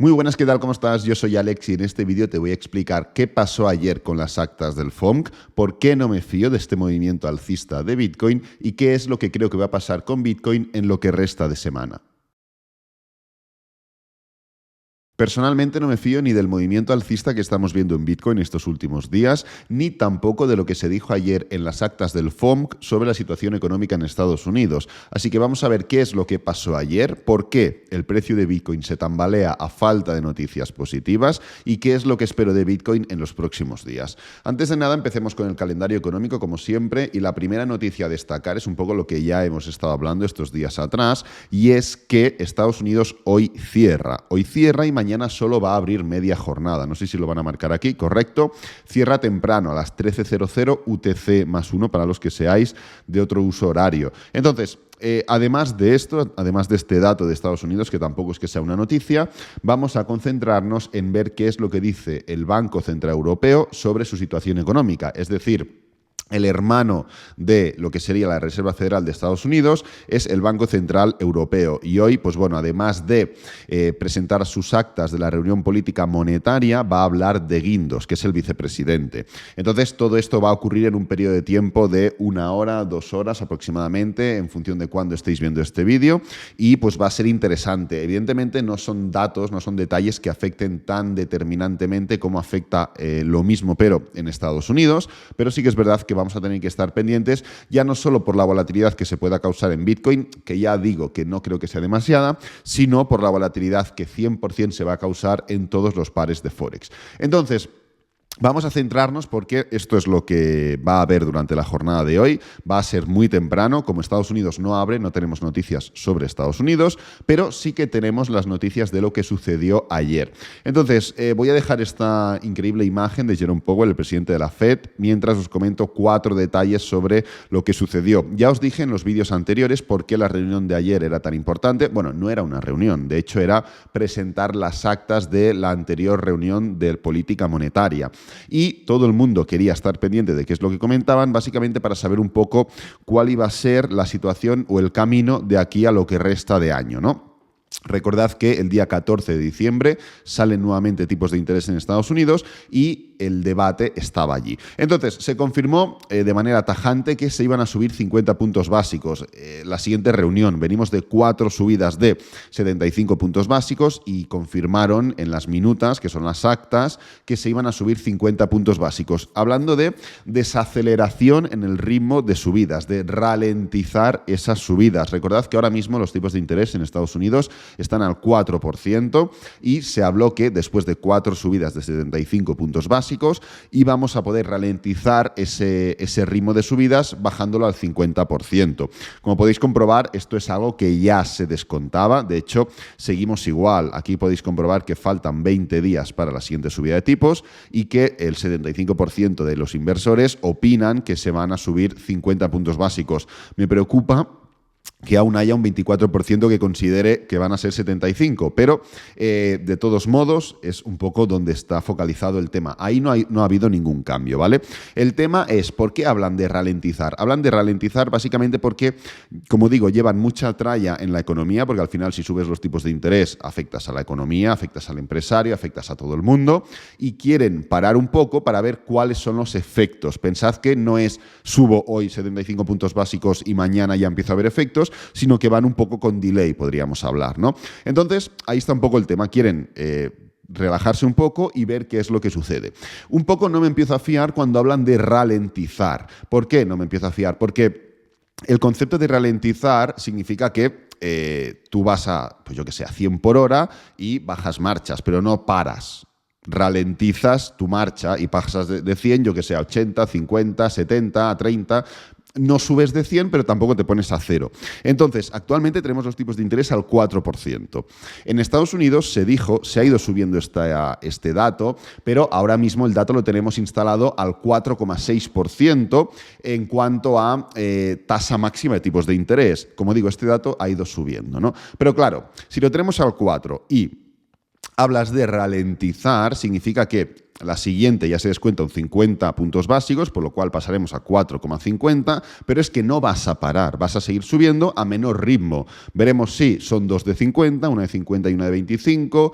Muy buenas, ¿qué tal? ¿Cómo estás? Yo soy Alex y en este vídeo te voy a explicar qué pasó ayer con las actas del FOMC, por qué no me fío de este movimiento alcista de Bitcoin y qué es lo que creo que va a pasar con Bitcoin en lo que resta de semana. Personalmente no me fío ni del movimiento alcista que estamos viendo en Bitcoin estos últimos días, ni tampoco de lo que se dijo ayer en las actas del FOMC sobre la situación económica en Estados Unidos. Así que vamos a ver qué es lo que pasó ayer, por qué el precio de Bitcoin se tambalea a falta de noticias positivas y qué es lo que espero de Bitcoin en los próximos días. Antes de nada, empecemos con el calendario económico como siempre y la primera noticia a destacar es un poco lo que ya hemos estado hablando estos días atrás y es que Estados Unidos hoy cierra y mañana solo va a abrir media jornada. No sé si lo van a marcar aquí, correcto. Cierra temprano a las 13:00 UTC +1 para los que seáis de otro uso horario. Entonces, además de esto, además de este dato de Estados Unidos, que tampoco es que sea una noticia, vamos a concentrarnos en ver qué es lo que dice el Banco Central Europeo sobre su situación económica. Es decir, el hermano de lo que sería la Reserva Federal de Estados Unidos es el Banco Central Europeo. Y hoy, pues bueno, además de presentar sus actas de la reunión política monetaria, va a hablar de Guindos, que es el vicepresidente. Entonces, todo esto va a ocurrir en un periodo de tiempo de 1 hora, 2 horas aproximadamente, en función de cuándo estéis viendo este vídeo. Y pues va a ser interesante. Evidentemente, no son datos, no son detalles que afecten tan determinantemente como afecta lo mismo, pero en Estados Unidos. Pero sí que es verdad que vamos a tener que estar pendientes, ya no solo por la volatilidad que se pueda causar en Bitcoin, que ya digo que no creo que sea demasiada, sino por la volatilidad que 100% se va a causar en todos los pares de Forex. Entonces, vamos a centrarnos porque esto es lo que va a haber durante la jornada de hoy. Va a ser muy temprano. Como Estados Unidos no abre, no tenemos noticias sobre Estados Unidos, pero sí que tenemos las noticias de lo que sucedió ayer. Entonces, voy a dejar esta increíble imagen de Jerome Powell, el presidente de la Fed, mientras os comento 4 detalles sobre lo que sucedió. Ya os dije en los vídeos anteriores por qué la reunión de ayer era tan importante. Bueno, no era una reunión, de hecho era presentar las actas de la anterior reunión de política monetaria. Y todo el mundo quería estar pendiente de qué es lo que comentaban, básicamente para saber un poco cuál iba a ser la situación o el camino de aquí a lo que resta de año, ¿no? Recordad que el día 14 de diciembre salen nuevamente tipos de interés en Estados Unidos y el debate estaba allí. Entonces, se confirmó de manera tajante que se iban a subir 50 puntos básicos. La siguiente reunión, venimos de 4 subidas de 75 puntos básicos y confirmaron en las minutas, que son las actas, que se iban a subir 50 puntos básicos. Hablando de desaceleración en el ritmo de subidas, de ralentizar esas subidas. Recordad que ahora mismo los tipos de interés en Estados Unidos están al 4% y se habló que después de 4 subidas de 75 puntos básicos íbamos a poder ralentizar ese ritmo de subidas bajándolo al 50%. Como podéis comprobar, esto es algo que ya se descontaba. De hecho, seguimos igual. Aquí podéis comprobar que faltan 20 días para la siguiente subida de tipos y que el 75% de los inversores opinan que se van a subir 50 puntos básicos. Me preocupa que aún haya un 24% que considere que van a ser 75, pero de todos modos es un poco donde está focalizado el tema. Ahí no ha habido ningún cambio, ¿vale? El tema es, ¿por qué hablan de ralentizar? Hablan de ralentizar básicamente porque, como digo, llevan mucha tralla en la economía, porque al final si subes los tipos de interés afectas a la economía, afectas al empresario, afectas a todo el mundo y quieren parar un poco para ver cuáles son los efectos. Pensad que no es subo hoy 75 puntos básicos y mañana ya empiezo a ver efectos, sino que van un poco con delay, podríamos hablar, ¿no? Entonces, ahí está un poco el tema. Quieren relajarse un poco y ver qué es lo que sucede. Un poco no me empiezo a fiar cuando hablan de ralentizar. ¿Por qué no me empiezo a fiar? Porque el concepto de ralentizar significa que tú vas a, pues yo que sé, a 100 por hora y bajas marchas, pero no paras. Ralentizas tu marcha y pasas de 100, yo que sé, a 80, 50, 70, a 30... No subes de 100, pero tampoco te pones a 0. Entonces, actualmente tenemos los tipos de interés al 4%. En Estados Unidos se ha ido subiendo este dato, pero ahora mismo el dato lo tenemos instalado al 4,6% en cuanto a tasa máxima de tipos de interés. Como digo, este dato ha ido subiendo, ¿no? Pero claro, si lo tenemos al 4 y hablas de ralentizar, significa que la siguiente ya se descuenta un 50 puntos básicos, por lo cual pasaremos a 4,50, pero es que no vas a parar, vas a seguir subiendo a menor ritmo. Veremos si son 2 de 50, una de 50 y una de 25,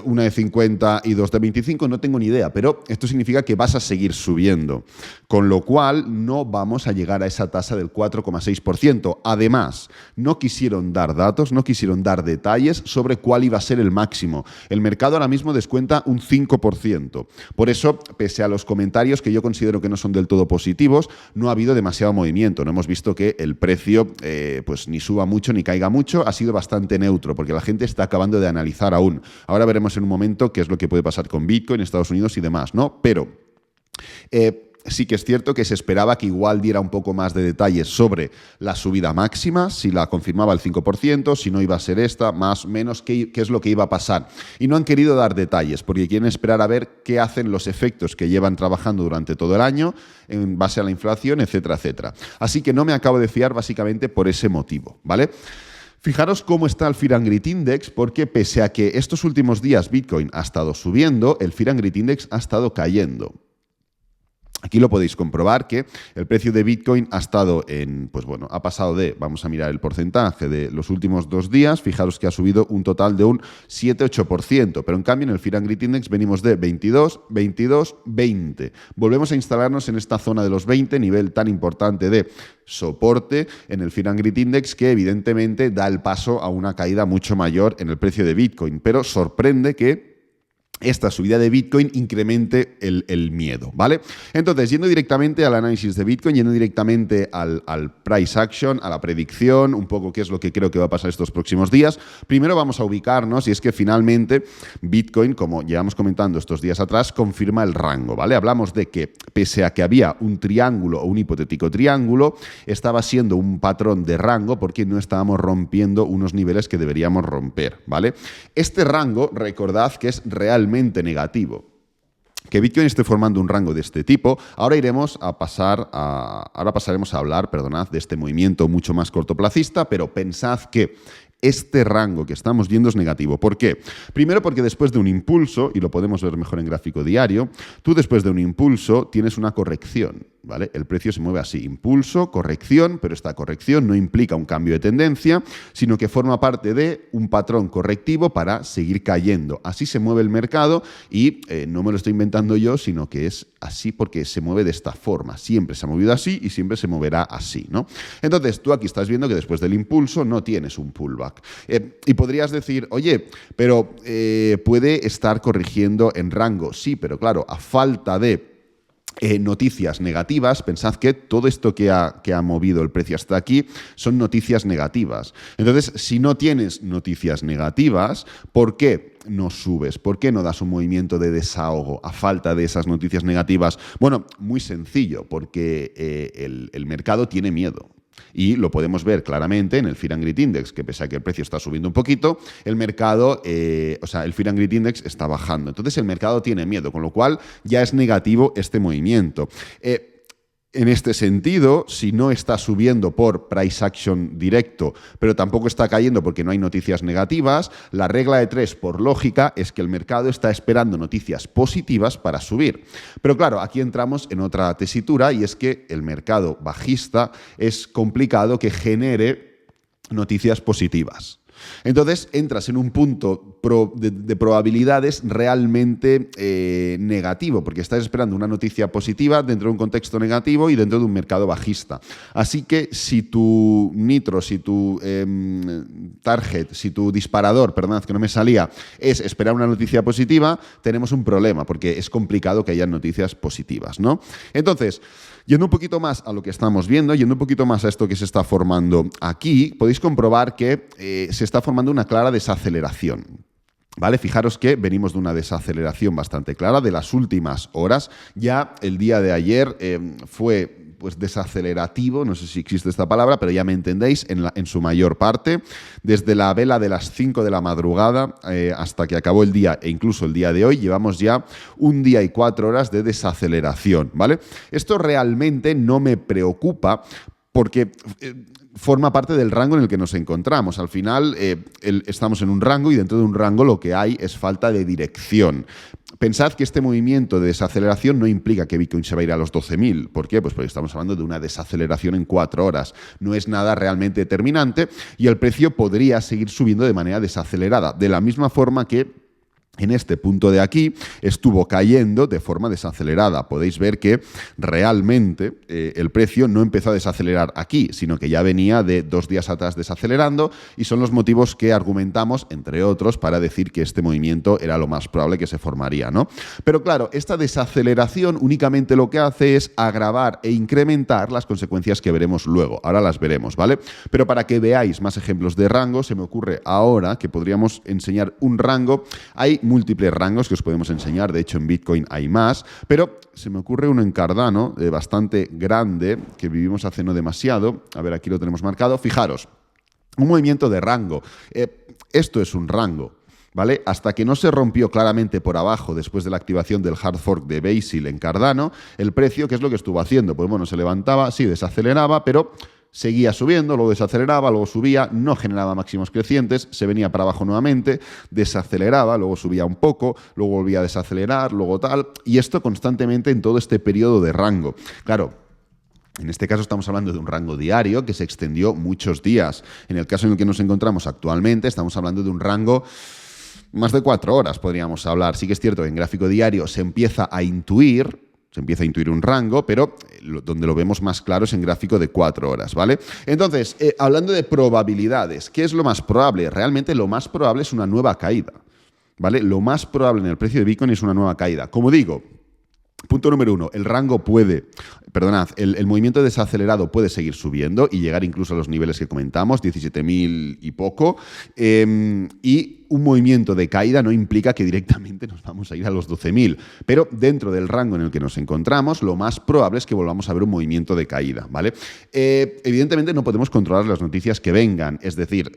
una de 50 y dos de 25, no tengo ni idea, pero esto significa que vas a seguir subiendo, con lo cual no vamos a llegar a esa tasa del 4,6%. Además, no quisieron dar datos, no quisieron dar detalles sobre cuál iba a ser el máximo. El mercado ahora mismo descuenta un 5%. Por eso, pese a los comentarios que yo considero que no son del todo positivos, no ha habido demasiado movimiento. No hemos visto que el precio pues ni suba mucho ni caiga mucho, ha sido bastante neutro, porque la gente está acabando de analizar aún. Ahora veremos en un momento qué es lo que puede pasar con Bitcoin, Estados Unidos y demás, ¿no? Pero sí que es cierto que se esperaba que igual diera un poco más de detalles sobre la subida máxima, si la confirmaba el 5%, si no iba a ser esta, más o menos qué es lo que iba a pasar. Y no han querido dar detalles, porque quieren esperar a ver qué hacen los efectos que llevan trabajando durante todo el año en base a la inflación, etcétera, etcétera. Así que no me acabo de fiar básicamente por ese motivo, ¿vale? Fijaros cómo está el Fear and Greed Index, porque pese a que estos últimos días Bitcoin ha estado subiendo, el Fear and Greed Index ha estado cayendo. Aquí lo podéis comprobar que el precio de Bitcoin ha estado ha pasado de, vamos a mirar el porcentaje de los últimos 2 días, fijaros que ha subido un total de un 7-8%, pero en cambio en el Fear and Greed Index venimos de 22, 22, 20. Volvemos a instalarnos en esta zona de los 20, nivel tan importante de soporte en el Fear and Greed Index, que evidentemente da el paso a una caída mucho mayor en el precio de Bitcoin, pero sorprende que esta subida de Bitcoin incremente el miedo, ¿vale? Entonces, yendo directamente al análisis de Bitcoin, yendo directamente al price action, a la predicción, un poco qué es lo que creo que va a pasar estos próximos días, primero vamos a ubicarnos y es que finalmente Bitcoin, como llevamos comentando estos días atrás, confirma el rango, ¿vale? Hablamos de que pese a que había un triángulo o un hipotético triángulo, estaba siendo un patrón de rango porque no estábamos rompiendo unos niveles que deberíamos romper, ¿vale? Este rango, recordad que es realmente negativo. Que Bitcoin esté formando un rango de este tipo, ahora pasaremos a hablar, de este movimiento mucho más cortoplacista, pero pensad que este rango que estamos viendo es negativo. ¿Por qué? Primero porque después de un impulso, y lo podemos ver mejor en gráfico diario, tú después de un impulso tienes una corrección, ¿vale? El precio se mueve así, impulso, corrección, pero esta corrección no implica un cambio de tendencia, sino que forma parte de un patrón correctivo para seguir cayendo. Así se mueve el mercado y no me lo estoy inventando yo, sino que es así porque se mueve de esta forma. Siempre se ha movido así y siempre se moverá así, ¿no? Entonces, tú aquí estás viendo que después del impulso no tienes un pullback. Y podrías decir, oye, pero puede estar corrigiendo en rango. Sí, pero claro, a falta de noticias negativas, pensad que todo esto que ha movido el precio hasta aquí son noticias negativas. Entonces, si no tienes noticias negativas, ¿por qué no subes? ¿Por qué no das un movimiento de desahogo a falta de esas noticias negativas? Bueno, muy sencillo, porque el mercado tiene miedo. Y lo podemos ver claramente en el Fear and Greed Index, que pese a que el precio está subiendo un poquito, el mercado, el Fear and Greed Index está bajando. Entonces el mercado tiene miedo, con lo cual ya es negativo este movimiento. En este sentido, si no está subiendo por price action directo, pero tampoco está cayendo porque no hay noticias negativas, la regla de 3, por lógica, es que el mercado está esperando noticias positivas para subir. Pero claro, aquí entramos en otra tesitura y es que el mercado bajista es complicado que genere noticias positivas. Entonces entras en un punto de probabilidades realmente negativo, porque estás esperando una noticia positiva dentro de un contexto negativo y dentro de un mercado bajista. Así que si tu nitro, si tu target, si tu disparador, perdonad que no me salía, es esperar una noticia positiva, tenemos un problema, porque es complicado que haya noticias positivas, ¿no? Entonces, yendo un poquito más a lo que estamos viendo, yendo un poquito más a esto que se está formando aquí, podéis comprobar que se está formando una clara desaceleración. ¿Vale? Fijaros que venimos de una desaceleración bastante clara de las últimas horas. Ya el día de ayer fue desacelerativo, no sé si existe esta palabra, pero ya me entendéis, en su mayor parte, desde la vela de las 5 de la madrugada hasta que acabó el día, e incluso el día de hoy, llevamos ya 1 día y 4 horas de desaceleración, ¿vale? Esto realmente no me preocupa porque forma parte del rango en el que nos encontramos. Al final estamos en un rango y dentro de un rango lo que hay es falta de dirección. Pensad que este movimiento de desaceleración no implica que Bitcoin se va a ir a los 12.000. ¿Por qué? Pues porque estamos hablando de una desaceleración en 4 horas. No es nada realmente determinante y el precio podría seguir subiendo de manera desacelerada. De la misma forma que En este punto de aquí estuvo cayendo de forma desacelerada. Podéis ver que realmente el precio no empezó a desacelerar aquí, sino que ya venía de 2 días atrás desacelerando, y son los motivos que argumentamos, entre otros, para decir que este movimiento era lo más probable que se formaría, ¿no? Pero claro, esta desaceleración únicamente lo que hace es agravar e incrementar las consecuencias que veremos luego. Ahora las veremos, ¿vale? Pero para que veáis más ejemplos de rango, se me ocurre ahora que podríamos enseñar un rango. Hay múltiples rangos que os podemos enseñar, de hecho en Bitcoin hay más, pero se me ocurre uno en Cardano bastante grande que vivimos hace no demasiado. A ver, aquí lo tenemos marcado. Fijaros, un movimiento de rango. Esto es un rango, ¿vale? Hasta que no se rompió claramente por abajo después de la activación del hard fork de Basil en Cardano, el precio, ¿qué es lo que estuvo haciendo? Pues bueno, se levantaba, sí, desaceleraba, pero seguía subiendo, luego desaceleraba, luego subía, no generaba máximos crecientes, se venía para abajo nuevamente, desaceleraba, luego subía un poco, luego volvía a desacelerar, luego tal, y esto constantemente en todo este periodo de rango. Claro, en este caso estamos hablando de un rango diario que se extendió muchos días. En el caso en el que nos encontramos actualmente, estamos hablando de un rango más de 4 horas, podríamos hablar. Sí que es cierto que en gráfico diario se empieza a intuir un rango, pero donde lo vemos más claro es en gráfico de 4 horas, ¿vale? Entonces, hablando de probabilidades, ¿qué es lo más probable? Realmente lo más probable es una nueva caída, ¿vale? Lo más probable en el precio de Bitcoin es una nueva caída. Como digo, punto número 1, el movimiento desacelerado puede seguir subiendo y llegar incluso a los niveles que comentamos, 17.000 y poco, y un movimiento de caída no implica que directamente nos vamos a ir a los 12.000, pero dentro del rango en el que nos encontramos, lo más probable es que volvamos a ver un movimiento de caída, ¿vale? Evidentemente no podemos controlar las noticias que vengan, es decir,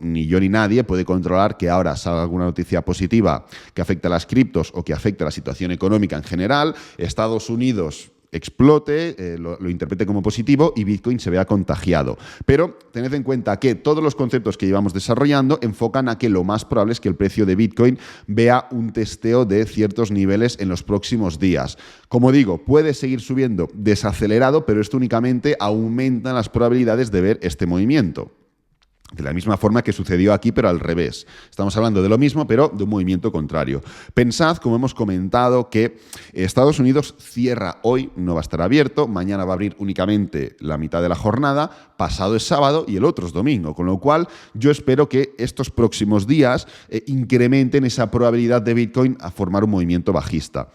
ni yo ni nadie puede controlar que ahora salga alguna noticia positiva que afecte a las criptos o que afecte a la situación económica en general, Estados Unidos explote, lo interprete como positivo y Bitcoin se vea contagiado. Pero tened en cuenta que todos los conceptos que llevamos desarrollando enfocan a que lo más probable es que el precio de Bitcoin vea un testeo de ciertos niveles en los próximos días. Como digo, puede seguir subiendo desacelerado, pero esto únicamente aumenta las probabilidades de ver este movimiento. De la misma forma que sucedió aquí, pero al revés. Estamos hablando de lo mismo, pero de un movimiento contrario. Pensad, como hemos comentado, que Estados Unidos cierra hoy, no va a estar abierto, mañana va a abrir únicamente la mitad de la jornada, pasado es sábado y el otro es domingo, con lo cual yo espero que estos próximos días incrementen esa probabilidad de Bitcoin a formar un movimiento bajista.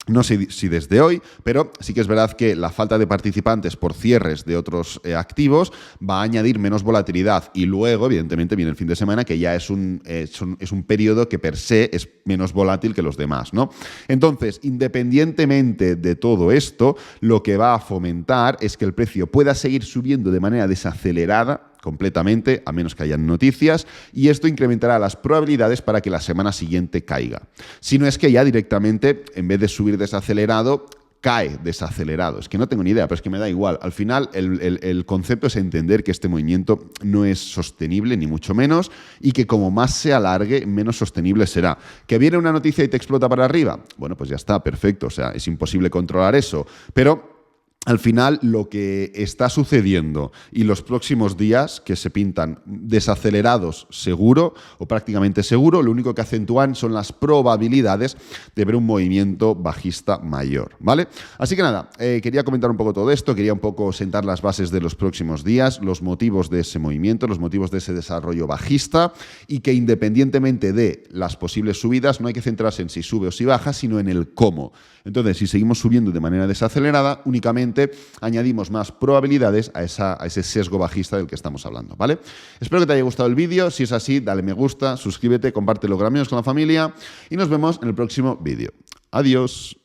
No sé si desde hoy, pero sí que es verdad que la falta de participantes por cierres de otros activos va a añadir menos volatilidad. Y luego, evidentemente, viene el fin de semana, que ya es un periodo que per se es menos volátil que los demás, ¿no? Entonces, independientemente de todo esto, lo que va a fomentar es que el precio pueda seguir subiendo de manera desacelerada completamente, a menos que hayan noticias, y esto incrementará las probabilidades para que la semana siguiente caiga. Si no es que ya directamente, en vez de subir desacelerado, cae desacelerado. Es que no tengo ni idea, pero es que me da igual. Al final, el concepto es entender que este movimiento no es sostenible, ni mucho menos, y que como más se alargue, menos sostenible será. ¿Que viene una noticia y te explota para arriba? Bueno, pues ya está, perfecto. O sea, es imposible controlar eso. Pero al final, lo que está sucediendo y los próximos días que se pintan desacelerados seguro o prácticamente seguro, lo único que acentúan son las probabilidades de ver un movimiento bajista mayor, ¿vale? Así que nada, quería comentar un poco todo esto, quería un poco sentar las bases de los próximos días, los motivos de ese movimiento, los motivos de ese desarrollo bajista, y que independientemente de las posibles subidas no hay que centrarse en si sube o si baja, sino en el cómo. Entonces, si seguimos subiendo de manera desacelerada, únicamente añadimos más probabilidades a ese sesgo bajista del que estamos hablando, ¿vale? Espero que te haya gustado el vídeo. Si es así, dale me gusta, suscríbete, compártelo con amigos, con la familia y nos vemos en el próximo vídeo. Adiós.